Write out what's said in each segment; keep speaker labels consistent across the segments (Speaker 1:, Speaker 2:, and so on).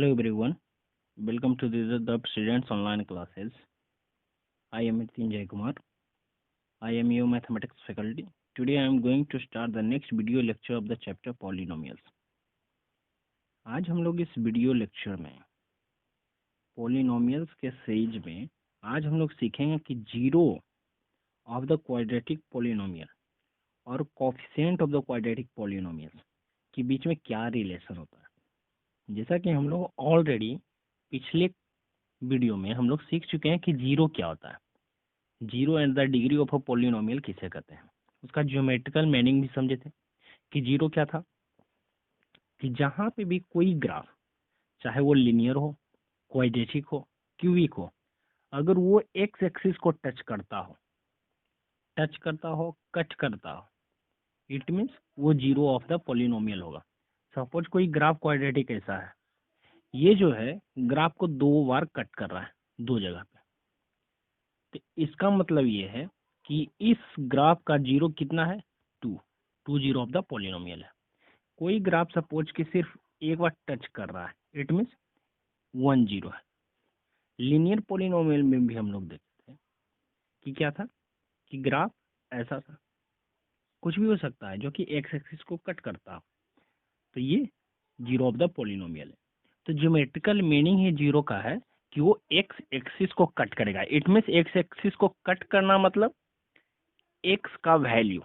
Speaker 1: Hello everyone, welcome to the students online classes. I am Nitin Jaykumar. I am your mathematics faculty. Today I am going to start the next video lecture of the chapter polynomials. आज हम लोग इस video lecture में polynomials के series में आज हम लोग सीखेंगे कि zero of the quadratic polynomial और coefficient of the quadratic polynomials के बीच में क्या रिलेशन होता है। जैसा कि हम लोग ऑलरेडी पिछले वीडियो में हम लोग सीख चुके हैं कि जीरो क्या होता है। Zero and the degree of a polynomial किसे कहते हैं, उसका ज्योमेट्रिकल मीनिंग भी समझे थे कि जीरो क्या था कि जहाँ पे भी कोई ग्राफ, चाहे वो लिनियर हो, क्वाड्रेटिक हो, क्यूबिक हो, अगर वो एक्स एक्सिस को टच करता हो, कट करता हो, इट मीन्स वो जीरो ऑफ द पॉलिनोमियल होगा। सपोज कोई ग्राफ क्वाड्रेटिक ऐसा है, ये जो है ग्राफ को दो बार कट कर रहा है दो जगह पे, तो इसका मतलब ये है कि इस ग्राफ का जीरो कितना है, two zero of the polynomial है। कोई ग्राफ सपोज कि सिर्फ एक बार टच कर रहा है, इट मीन्स 1 0 है। लीनियर पॉलिनोमियल में भी हम लोग देखते हैं कि क्या था कि ग्राफ ऐसा था, कुछ भी हो सकता है जो कि एक्स एक्सिस को कट करता हो, तो ये जीरो ऑफ द पॉलिनोमियल है। तो ज्योमेट्रिकल मीनिंग है जीरो का है कि वो एक्स एक्सिस को कट करेगा। इट मीन्स एक्स एक्सिस को कट करना मतलब एक्स का वैल्यू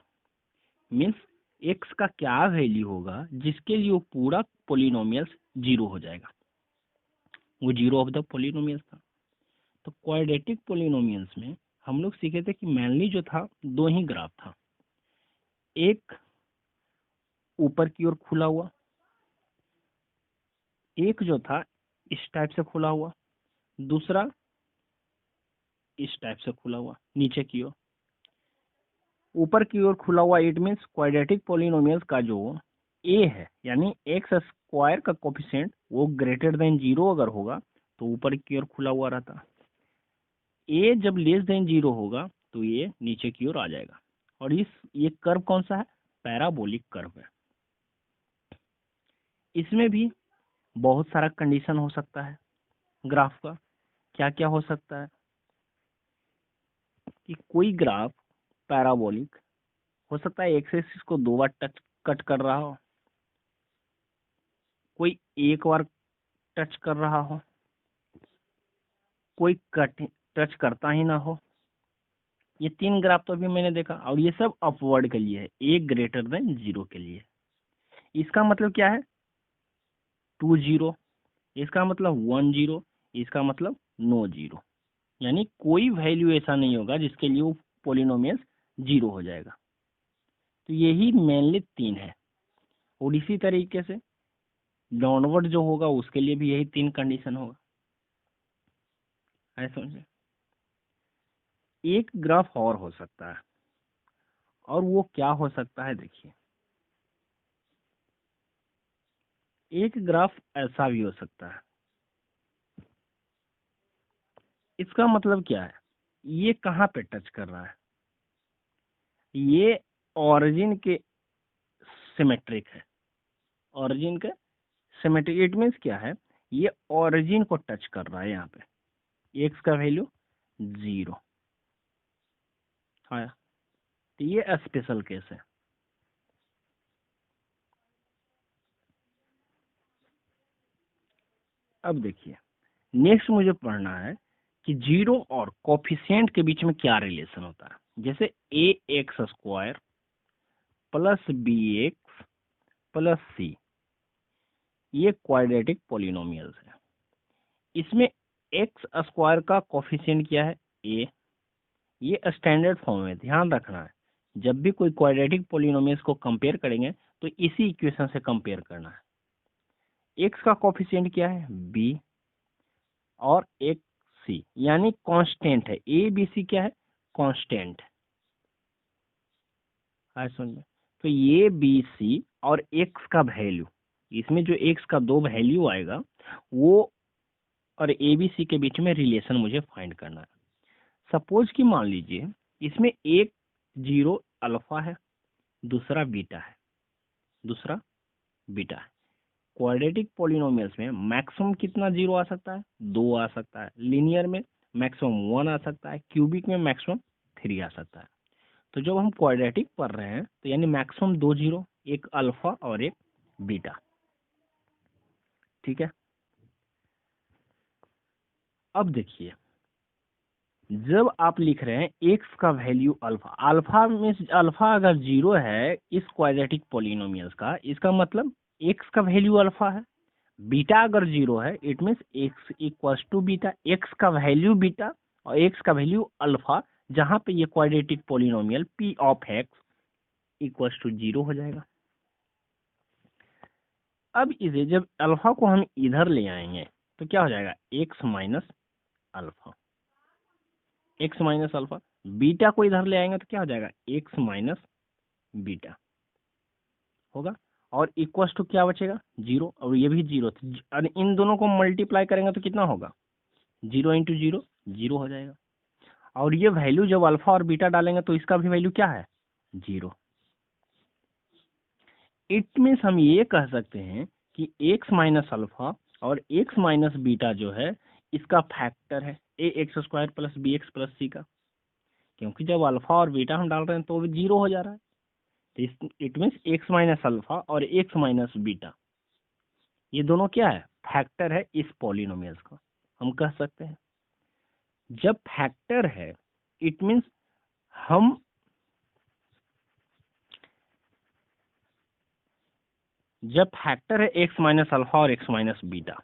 Speaker 1: मीन्स एक्स का क्या वैल्यू होगा जिसके लिए वो पूरा पॉलिनोमियल्स जीरो हो जाएगा, वो जीरो ऑफ द पॉलिनोमियल्स था। तो क्वाड्रेटिक पॉलिनोमियल्स में हम लोग सीखे थे कि मेनली जो था दो ही ग्राफ था, एक ऊपर की ओर खुला हुआ, एक जो था इस टाइप से खुला हुआ, दूसरा इस टाइप से खुला हुआ नीचे की ओर। ऊपर की ओर खुला हुआ इट मीन्स क्वाड्रेटिक पॉलिनोमियल्स का जो ए है, यानी एक्स स्क्वायर का कोफिशिएंट वो ग्रेटर देन जीरो अगर होगा तो ऊपर की ओर खुला हुआ रहता। ए जब लेस देन जीरो होगा तो ये नीचे की ओर आ जाएगा। और ये कर्व कौन सा है, पैराबोलिक कर्व है। इसमें भी बहुत सारा कंडीशन हो सकता है ग्राफ का। क्या क्या हो सकता है कि कोई ग्राफ पैराबोलिक हो सकता है, एक्स एक्सिस को दो बार कट कर रहा हो, कोई एक बार टच कर रहा हो, कोई टच करता ही ना हो। ये तीन ग्राफ तो अभी मैंने देखा, और ये सब अपवर्ड के लिए है, एक ग्रेटर देन जीरो के लिए। इसका मतलब क्या है, 2 0, इसका मतलब 1 0, इसका मतलब नो जीरो, यानी कोई वैल्यू ऐसा नहीं होगा जिसके लिए वो पॉलिनोमियल जीरो हो जाएगा। तो यही मेनली तीन है। और इसी तरीके से डाउनवर्ड जो होगा उसके लिए भी यही तीन कंडीशन होगा। ऐसा समझे। एक ग्राफ और हो सकता है, और वो क्या हो सकता है, देखिए एक ग्राफ ऐसा भी हो सकता है। इसका मतलब क्या है, ये कहाँ पे टच कर रहा है, ये ओरिजिन के सिमेट्रिक है। ओरिजिन के सिमेट्रिक इट मीन्स क्या है, ये ओरिजिन को टच कर रहा है। यहाँ पे एक्स का वैल्यू 0 आया, तो ये स्पेशल केस है। अब देखिए नेक्स्ट मुझे पढ़ना है कि जीरो और कोफिशिएंट के बीच में क्या रिलेशन होता है। जैसे A X square plus B X plus C, ये क्वाड्रेटिक पॉलिनोमियल्स है। इसमें एक्स स्क्वायर का कोफिशिएंट क्या है, ए। ये स्टैंडर्ड फॉर्म है, ध्यान रखना है। जब भी कोई क्वाड्रेटिक पॉलिनोमियल्स को कंपेयर करेंगे तो इसी इक्वेशन से कंपेयर करना है। एक्स का कोफिशिएंट क्या है, बी, और एक सी, यानी कांस्टेंट है। ए बी सी क्या है, कांस्टेंट है। समझ में। तो ये बी सी और एक्स का वैल्यू, इसमें जो एक्स का दो वैल्यू आएगा वो और ए बी सी के बीच में रिलेशन मुझे फाइंड करना है। सपोज कि मान लीजिए इसमें एक जीरो अल्फा है, दूसरा बीटा है, दूसरा बीटा है। क्वाड्रेटिक पॉलिनोमियल्स में मैक्सिमम कितना जीरो आ सकता है? 2 आ सकता है। लीनियर में मैक्सिमम 1 आ सकता है। क्यूबिक में मैक्सिमम 3 आ सकता है। तो जब हम क्वाड्रेटिक पढ़ रहे हैं तो यानी मैक्सिमम 2 जीरो, एक अल्फा और एक बीटा। ठीक है, अब देखिए जब आप लिख रहे हैं एक्स का वैल्यू अल्फा, अल्फा में अल्फा अगर जीरो है इस क्वाड्रेटिक पॉलिनोमियल्स का, इसका मतलब एक्स का वैल्यू अल्फा है। बीटा अगर जीरो है it means x equals to beta, x का वैल्यू बीटा और एक्स का वैल्यू अल्फा, जहां पे ये quadratic polynomial P of x equals to zero हो जाएगा। अब इसे जब अल्फा को हम इधर ले आएंगे तो क्या हो जाएगा? X minus alpha, x minus alpha. Beta को इधर ले आएंगे तो क्या हो जाएगा? एक्स माइनस बीटा होगा। और इक्वल्स टू क्या बचेगा? जीरो, और ये भी जीरो। और इन दोनों को मल्टीप्लाई करेंगे तो कितना होगा? जीरो इंटू जीरो जीरो हो जाएगा। और ये वैल्यू जब अल्फा और बीटा डालेंगे तो इसका भी वैल्यू क्या है? जीरो। इट मीन्स हम ये कह सकते हैं कि एक्स माइनस अल्फा और एक्स माइनस बीटा जो है इसका फैक्टर है A X square plus B X plus C का, क्योंकि जब अल्फा और बीटा हम डाल रहे हैं तो वो जीरो हो जा रहा है। तो it means x minus alpha और एक्स माइनस बीटा ये दोनों क्या है? फैक्टर है इस पॉलिनोमियल्स का। हम कह सकते हैं जब फैक्टर है इट मीन्स हम जब फैक्टर है एक्स माइनस अल्फा और एक्स माइनस बीटा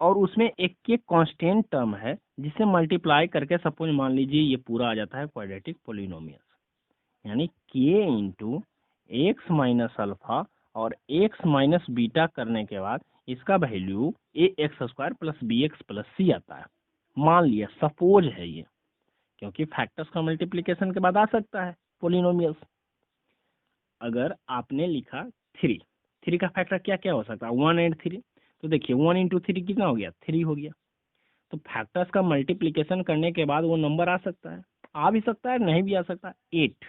Speaker 1: और उसमें एक कांस्टेंट टर्म है जिसे मल्टीप्लाई करके सपोज मान लीजिए ये पूरा आ जाता है क्वाड्रेटिक पॉलिनोमियल्स, यानी K into X minus alpha और एक्स माइनस बीटा करने के बाद इसका value A X square plus B X plus C आता है। मान लिया, सपोज है ये, क्योंकि फैक्टर्स का मल्टीप्लिकेशन के बाद आ सकता है पॉलिनोमियल्स। अगर आपने लिखा थ्री, थ्री का फैक्टर क्या क्या हो सकता है? 1 एंड 3। तो देखिए 1 इंटू 3 कितना हो गया? 3 हो गया। तो फैक्टर्स का मल्टीप्लिकेशन करने के बाद वो नंबर आ सकता है, आ भी सकता है, नहीं भी आ सकता है। 8,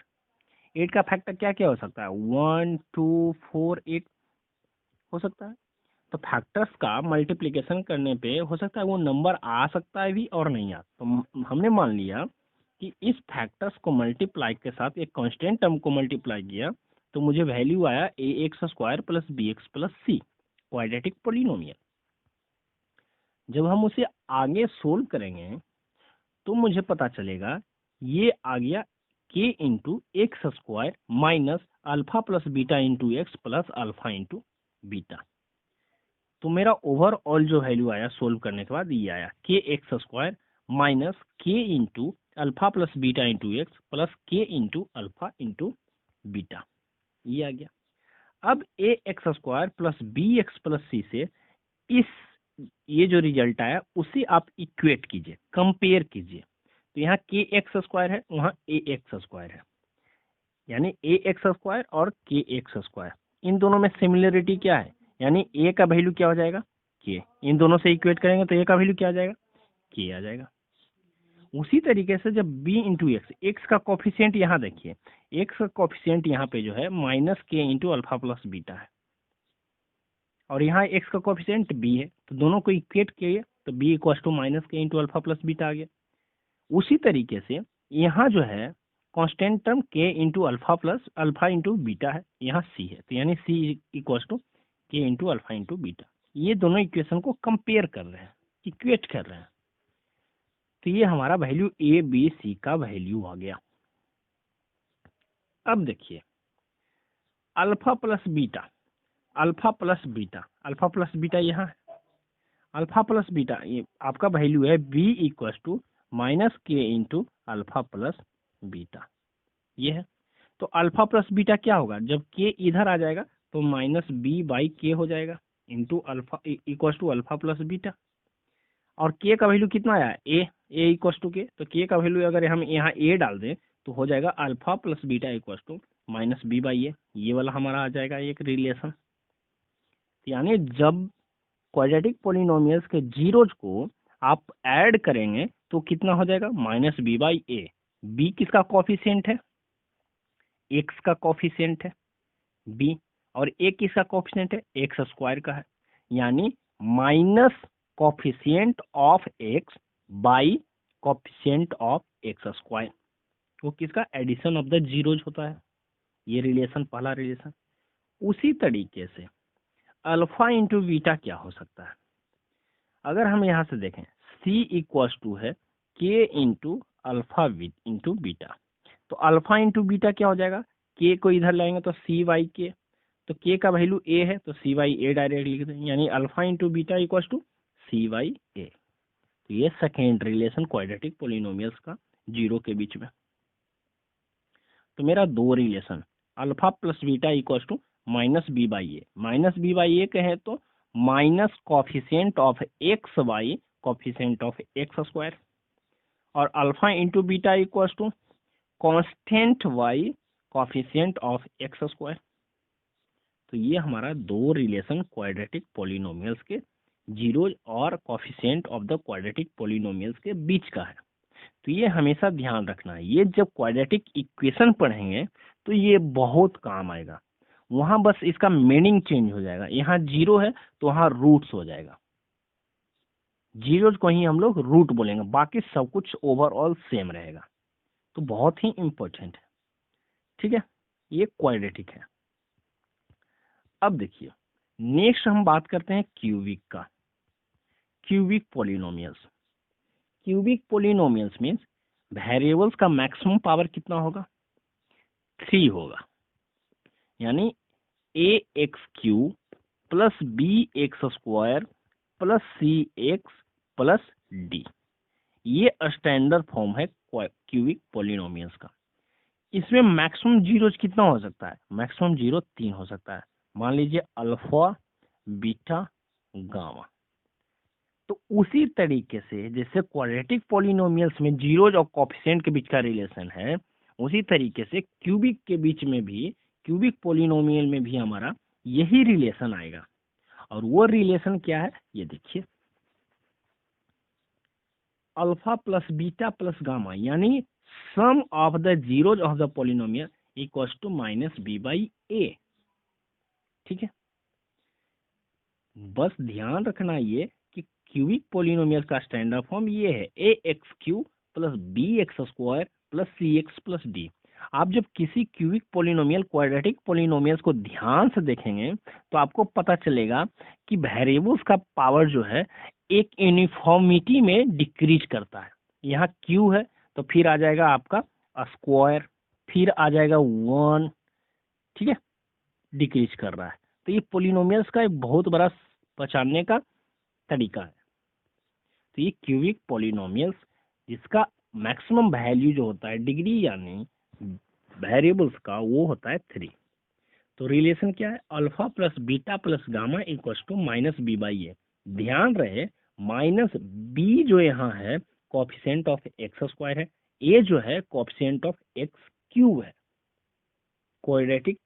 Speaker 1: 8 का फैक्टर क्या क्या हो सकता है? 1 2 4 8 हो सकता है। तो फैक्टर्स का मल्टीप्लिकेशन करने पे हो सकता है वो नंबर आ सकता है भी और नहीं आ। तो हमने मान लिया कि इस फैक्टर्स को मल्टीप्लाई के साथ एक कांस्टेंट टर्म को मल्टीप्लाई किया तो मुझे वैल्यू आया A X square plus B X plus C, quadratic polynomial. जब हम उसे आगे सोल्व करेंगे तो मुझे पता चलेगा ये आ गया के into x square minus alpha plus beta into X plus alpha into beta. तो मेरा ओवरऑल जो वैल्यू आया सोल्व करने के बाद ये आया K X square minus K into alpha plus beta into X plus K into alpha into beta, ये आ गया। अब A X square plus B X plus C से इस ये जो रिजल्ट आया उसे आप इक्वेट कीजिए, कंपेयर कीजिए। तो यहाँ के एक्स स्क्वायर है, वहाँ ए एक्स स्क्वायर है, यानी ए एक्स स्क्वायर और के एक्स स्क्वायर, इन दोनों में सिमिलरिटी क्या है? यानी ए का वैल्यू क्या हो जाएगा? के। इन दोनों से इक्वेट करेंगे तो ए का वैल्यू क्या आ जाएगा? के आ जाएगा। उसी तरीके से जब b इंटू एक्स, एक्स का कॉफिशियंट यहाँ देखिए, एक्स का कॉफिशियंट यहाँ पे जो है minus K into alpha plus beta है और यहाँ एक्स का कॉफिशियंट b है, तो दोनों को इक्वेट किए तो b equal to minus K into alpha plus beta आ गया। उसी तरीके से यहाँ जो है कांस्टेंट टर्म के into alpha plus alpha into beta है, यहाँ सी है, तो यानी सी इक्वल टू के इंटू अल्फा इंटू बीटा। ये दोनों इक्वेशन को कंपेयर कर रहे हैं, इक्वेट कर रहे हैं। तो ये हमारा वैल्यू ए बी सी का वैल्यू आ गया। अब देखिए alpha plus beta, alpha plus beta, alpha plus beta यहाँ है, अल्फा प्लस बीटा ये आपका वैल्यू है B equal to minus K into alpha plus beta, ये है। तो अल्फा प्लस बीटा क्या होगा? जब के इधर आ जाएगा तो माइनस बी बाई के हो जाएगा into alpha equal to alpha plus beta. और के का वैल्यू कितना आया? ए इक्वल टू के, तो के का वैल्यू अगर हम यहाँ ए डाल दें तो हो जाएगा alpha plus beta equal to minus B by A, ये वाला हमारा आ जाएगा एक रिलेशन। यानी जब क्वाड्रेटिक पॉलिनोमियल्स के जीरोज को आप ऐड करेंगे तो कितना हो जाएगा? Minus B by a. B किसका कॉफिशिएंट है? एक्स का कॉफिशिएंट है बी, और एक किसका कोफिशिएंट है, एक्स स्क्वायर का है, यानी minus coefficient of X by coefficient of X square, वो किसका एडिशन ऑफ द जीरोज होता है। ये रिलेशन पहला रिलेशन। उसी तरीके से अल्फा इंटू बीटा क्या हो सकता है, अगर हम यहाँ से देखें c इक्वल्स टू है k into alpha into beta, तो अल्फा इंटू बीटा क्या हो जाएगा, k को इधर लाएंगे तो c बाई के, तो k का वैल्यू a है तो c बाई ए डायरेक्ट लिख दें, यानी alpha into beta equals to c by A. तो ये सेकेंड रिलेशन क्वाड्रेटिक पोलिनोमियल्स का जीरो के बीच में। तो मेरा दो relation alpha plus beta equals to minus B by A, minus B by A कहे तो minus coefficient of X by coefficient of X square, और alpha into beta equals to constant by coefficient of X square. तो ये हमारा दो relation quadratic polynomials के zero और coefficient of the quadratic polynomials के बीच का है। तो ये हमेशा ध्यान रखना है, ये जब क्वाड्रेटिक इक्वेशन पढ़ेंगे तो ये बहुत काम आएगा। वहां बस इसका मीनिंग चेंज हो जाएगा, यहाँ जीरो है तो वहाँ रूट्स हो जाएगा, जीरो को ही हम लोग रूट बोलेंगे, बाकी सब कुछ ओवरऑल सेम रहेगा। तो बहुत ही इंपॉर्टेंट है, ठीक है, ये क्वाड्रेटिक है। अब देखिए नेक्स्ट हम बात करते हैं क्यूबिक का, cubic polynomials. Cubic polynomials means variables का मैक्सिमम पावर कितना होगा, 3 होगा, यानी A X cube plus B X square plus C X plus D, ये स्टैंडर्ड फॉर्म है क्यूबिक पोलिनोमियल्स का। इसमें मैक्सिमम जीरोज कितना हो सकता है, मैक्सिमम जीरो 3 हो सकता है। मान लीजिए अल्फा बीटा गामा। तो उसी तरीके से जैसे क्वाड्रेटिक पोलिनोमियल्स में जीरोज और कोफिशिएंट के बीच का रिलेशन है, उसी तरीके से क्यूबिक के बीच में भी, क्यूबिक पोलिनोमियल में भी हमारा यही रिलेशन आएगा। और वो रिलेशन क्या है, ये देखिए, alpha plus beta plus gamma, यानी sum of the zeros of the polynomial equals to minus B by A. ठीक है, बस ध्यान रखना ये कि क्यूबिक पोलिनोमियल का स्टैंडर्ड फॉर्म ये है, A X cube plus B X square plus C X plus D. आप जब किसी क्यूबिक पोलिनोमियल क्वाड्रेटिक पोलिनोमियल्स को ध्यान से देखेंगे तो आपको पता चलेगा कि वेरिएबल्स का पावर जो है एक यूनिफॉर्मिटी में डिक्रीज करता है। यहाँ क्यू है तो फिर आ जाएगा आपका स्क्वायर, फिर आ जाएगा 1, ठीक है, डिक्रीज कर रहा है। तो ये पोलिनोमियल्स का एक बहुत बड़ा पहचानने का तरीका है। तो ये क्यूबिक पोलिनोमियल्स जिसका मैक्सिमम वैल्यू जो होता है डिग्री यानी वेरिएबल्स का, वो होता है 3। तो रिलेशन क्या है, alpha plus beta plus gamma equals to minus B by A. ध्यान रहे माइनस बी जो यहाँ है कोफिशिएंट ऑफ एक्स स्क्वायर है, ए जो है कोफिशिएंट ऑफ एक्स क्यूब है। क्वाड्रेटिक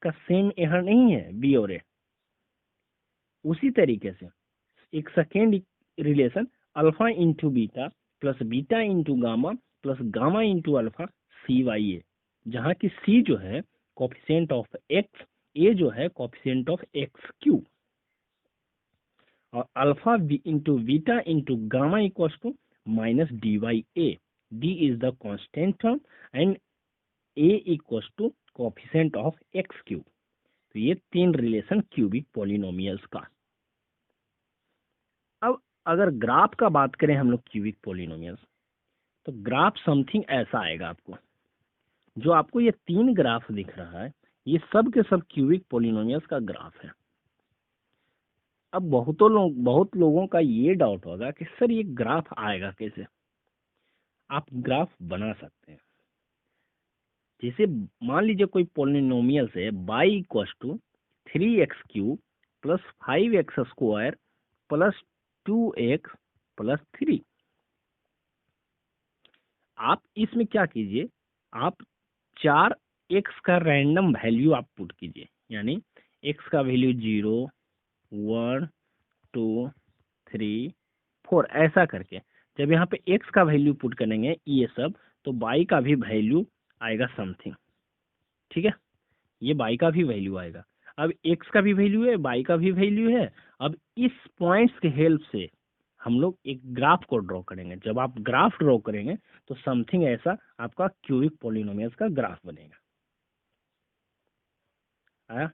Speaker 1: का सेम यहाँ नहीं है बी और ए। उसी तरीके से एक second relation alpha into beta plus beta into gamma plus gamma into alpha C by A, जहाँ की सी जो है कोफिशिएंट ऑफ एक्स, ए जो है कोफिशिएंट ऑफ एक्स क्यूब, और alpha into beta into gamma equals to minus d by a. D is the constant term and a equals to coefficient of x cube. तो ये 3 relation cubic polynomials का। अब अगर graph का बात करें हम लोग क्यूबिक पोलिनोमियल्स, तो ग्राफ समथिंग ऐसा आएगा आपको। जो आपको ये 3 ग्राफ दिख रहा है ये सब के सब क्यूबिक पोलिनोमियल्स का ग्राफ है। अब बहुत लोगों का ये डाउट होगा कि सर ये ग्राफ आएगा कैसे। आप ग्राफ बना सकते हैं। जैसे मान लीजिए कोई पोलिनोमियल है y equals to 3x³ plus 5x² plus 2x plus 3। आप इसमें क्या कीजिए, आप 4 x का रैंडम वैल्यू आप पुट कीजिए, यानी x का वैल्यू 0, 1, 2, 3, 4 ऐसा करके। जब यहाँ पे x का वैल्यू पुट करेंगे ये सब, तो y का भी वैल्यू आएगा समथिंग, ठीक है, ये y का भी वैल्यू आएगा। अब x का भी वैल्यू है, y का भी वैल्यू है। अब इस पॉइंट्स के हेल्प से हम लोग एक ग्राफ को ड्रॉ करेंगे। जब आप ग्राफ ड्रॉ करेंगे तो समथिंग ऐसा आपका क्यूबिक पॉलिनोमियल्स का ग्राफ बनेगा। आया?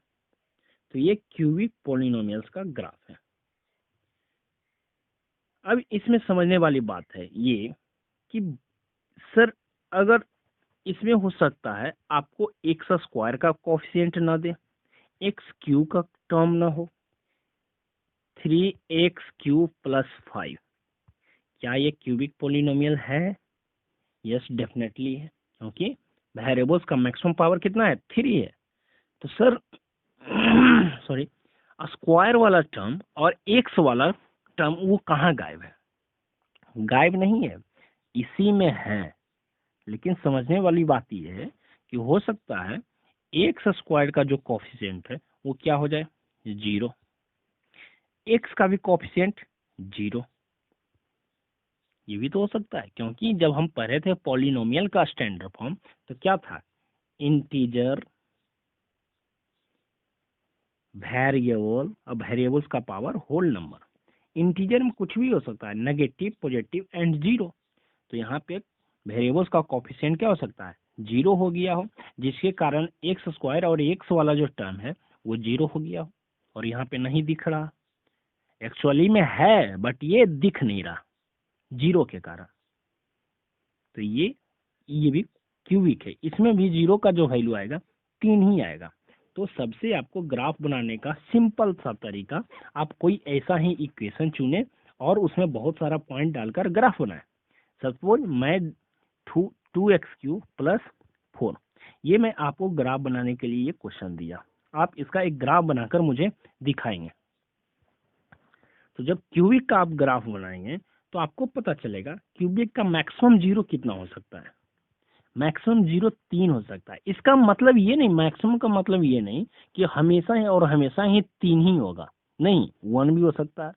Speaker 1: तो ये क्यूबिक पॉलिनोमियल्स का ग्राफ है। अब इसमें समझने वाली बात है ये कि सर अगर इसमें हो सकता है आपको एक्स स्क्वायर का कोफिशिएंट ना दे, एक्स क्यू का टर्म ना हो, 3x³ + 5, क्या ये क्यूबिक पोलिनोमियल है? यस डेफिनेटली है, क्योंकि वेरिएबल्स का मैक्सिमम पावर कितना है? 3 है। तो सर सॉरी, स्क्वायर वाला टर्म और एक्स वाला टर्म वो कहाँ गायब है? गायब नहीं है, इसी में है। लेकिन समझने वाली बात यह है कि हो सकता है एक्स स्क्वायर का जो कोफिशिएंट है वो क्या हो जाए? 0। एक्स का भी कोफिशिएंट 0, ये भी तो हो सकता है, क्योंकि जब हम पढ़े थे पॉलिनोमियल का स्टैंडर्ड फॉर्म तो क्या था? इंटीजर, वेरिएबल, अब वेरिएबल्स का पावर होल नंबर। इंटीजर में कुछ भी हो सकता है, नेगेटिव, पॉजिटिव एंड 0। तो यहाँ पे वेरिएबल्स का कोफिशिएंट क्या हो सकता है? 0 हो गया हो, जिसके कारण एक्स स्क्वायर और एक्स वाला जो टर्म है वो 0 हो गया हो। और यहाँ पे नहीं दिख रहा, एक्चुअली में है बट ये दिख नहीं रहा 0 के कारण। तो ये भी क्यूबिक है, इसमें भी 0 का जो वैल्यू आएगा 3 ही आएगा। तो सबसे आपको ग्राफ बनाने का सिंपल सा तरीका, आप कोई ऐसा ही इक्वेशन चुने और उसमें बहुत सारा पॉइंट डालकर ग्राफ बनाए। सपोज मैं 2x³ + 4, ये मैं आपको ग्राफ बनाने के लिए ये क्वेश्चन दिया, आप इसका एक ग्राफ बनाकर मुझे दिखाएंगे। तो जब क्यूबिक का आप ग्राफ बनाएंगे तो आपको पता चलेगा क्यूबिक का मैक्सिमम 0 कितना हो सकता है। मैक्सिमम 0 3 हो सकता है। इसका मतलब ये नहीं, मैक्सिमम का मतलब ये नहीं कि हमेशा ही और हमेशा ही 3 ही होगा, नहीं, 1 भी हो सकता है,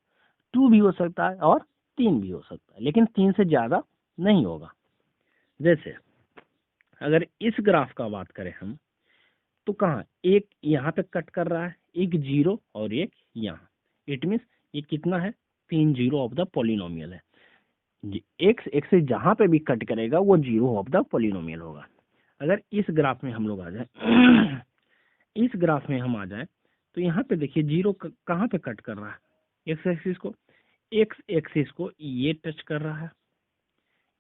Speaker 1: 2 भी हो सकता है और 3 भी हो सकता है, लेकिन 3 से ज्यादा नहीं होगा। जैसे अगर इस ग्राफ का बात करें हम, तो कहाँ एक यहाँ पे कट कर रहा है, एक 0 और एक यहाँ, इट मीन्स ये कितना है? 3 0 ऑफ द पॉलिनोमियल है। एक्स एक्स से जहां पे भी कट करेगा वो 0 ऑफ द पॉलिनोमियल होगा। अगर इस ग्राफ में हम लोग आ जाए इस ग्राफ में हम आ जाए तो यहाँ पे देखिए 0 कहाँ पे कट कर रहा है? एक्स एक्सिस को ये टच कर रहा है,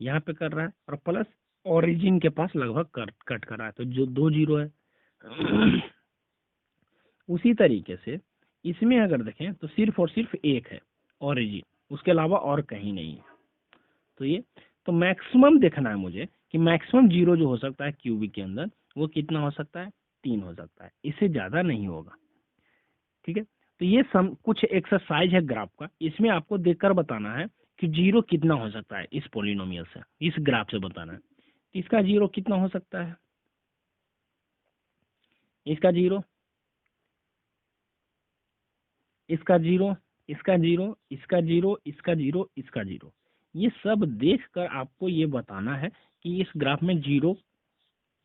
Speaker 1: यहाँ पे कर रहा है, और प्लस ओरिजिन के पास लगभग कट कर रहा है, तो जो 2 0 है। उसी तरीके से इसमें अगर देखें तो सिर्फ और सिर्फ एक है ओरिजिन, उसके अलावा और कहीं नहीं है। तो ये तो मैक्सिमम देखना है मुझे कि मैक्सिमम 0 जो हो सकता है क्यूबिक के अंदर वो कितना हो सकता है? 3 हो सकता है, इससे ज्यादा नहीं होगा। ठीक है, तो ये कुछ एक्सरसाइज है ग्राफ का, इसमें आपको देखकर बताना है कि 0 कितना हो सकता है इस पॉलिनोमियल से, इस ग्राफ से बताना है। इसका 0 कितना हो सकता है? इसका 0, इसका 0, इसका 0, इसका 0, इसका 0, इसका 0, ये सब देखकर आपको ये बताना है कि इस ग्राफ में 0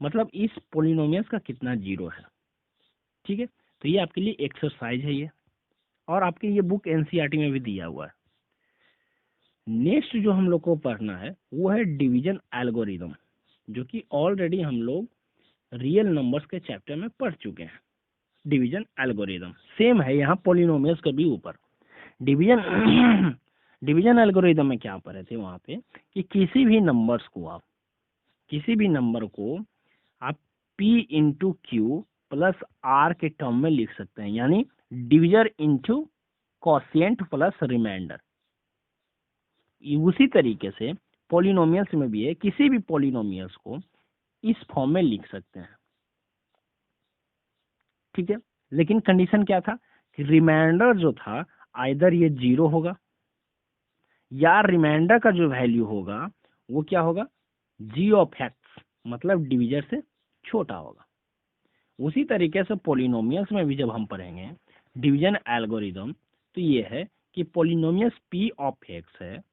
Speaker 1: मतलब इस पोलिनोमियल्स का कितना 0 है। ठीक है, तो ये आपके लिए एक्सरसाइज है ये, और आपके ये बुक एनसीईआरटी में भी दिया हुआ है। नेक्स्ट जो हम लोग को पढ़ना है वो है डिवीजन एल्गोरिदम, जो कि ऑलरेडी हम लोग रियल नंबर्स के चैप्टर में पढ़ चुके हैं। डिवीजन एल्गोरिदम सेम है यहाँ पॉलिनोमियल्स के भी ऊपर। डिवीजन डिवीजन एल्गोरिदम में क्या पढ़े थे वहां पे कि किसी भी नंबर को आप P/Q + R के टर्म में लिख सकते हैं, यानी divisor into quotient plus remainder. उसी तरीके से पॉलिनोमियल्स में भी है, किसी भी पॉलिनोमियल्स को इस फॉर्म में लिख सकते हैं। ठीक है, लेकिन कंडीशन क्या था कि रिमाइंडर जो था आइदर ये 0 होगा या रिमाइंडर का जो वैल्यू होगा वो क्या होगा? g(x), मतलब डिविजर से छोटा होगा। उसी तरीके से पॉलिनोमियल्स में भी जब हम पढ़ेंगे डिवीजन एल्गोरिदम, तो ये है कि पॉलिनोमियल्स p(x) है।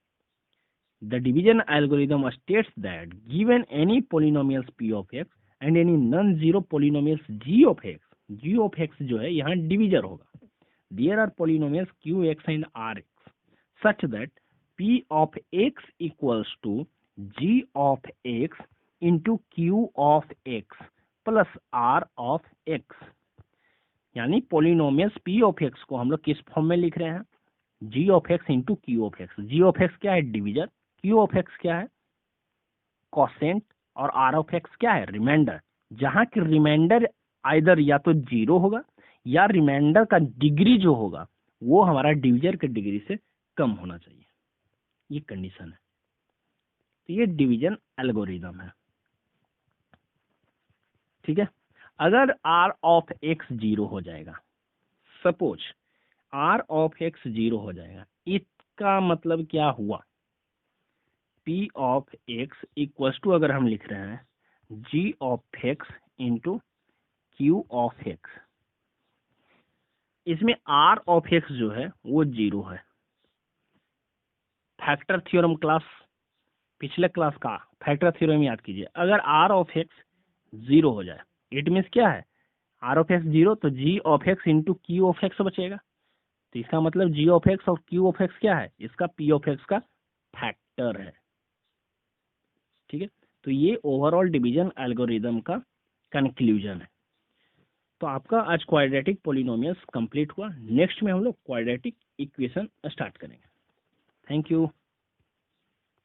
Speaker 1: The division algorithm states that given any polynomials p(x) and any non-zero polynomials g(x), g of x जो है यहाँ डिविजर होगा। There are polynomials q x and r x such that p of x equals to g of x into Q of x plus r of x. यानी polynomials p of x को हम लोग किस form में लिख रहे हैं, जी of x into Q of x. G of x क्या है, डिविजर, क्यू ऑफ एक्स क्या है, कोसेंट, और आर ऑफ एक्स क्या है, रिमाइंडर। जहां की रिमाइंडर आइदर या तो जीरो होगा या रिमाइंडर का डिग्री जो होगा वो हमारा डिविजर के डिग्री से कम होना चाहिए, ये कंडीशन है। तो ये डिवीजन एल्गोरिदम है, ठीक है। अगर आर ऑफ एक्स जीरो हो जाएगा, suppose R of x zero हो जाएगा, इसका मतलब क्या हुआ, P of x equals to अगर हम लिख रहे हैं जी of x into Q of X, इसमें आर ऑफ एक्स जो है वो जीरो है। फैक्टर थ्योरम क्लास, पिछले क्लास का फैक्टर थ्योरम याद कीजिए। अगर आर ऑफ एक्स जीरो हो जाए, इट मीन्स क्या है, आर ऑफ एक्स जीरो तो g of x into Q of x बचेगा। तो इसका मतलब जी ऑफ एक्स और क्यू ऑफ एक्स क्या है, इसका पी ऑफ एक्स का फैक्टर है, ठीक है। तो ये ओवरऑल डिवीजन एल्गोरिदम का कंक्लूजन है। तो आपका आज क्वाड्रेटिक पॉलिनोमियल्स कंप्लीट हुआ। नेक्स्ट में हम लोग क्वाड्रेटिक इक्वेशन स्टार्ट करेंगे। Thank you.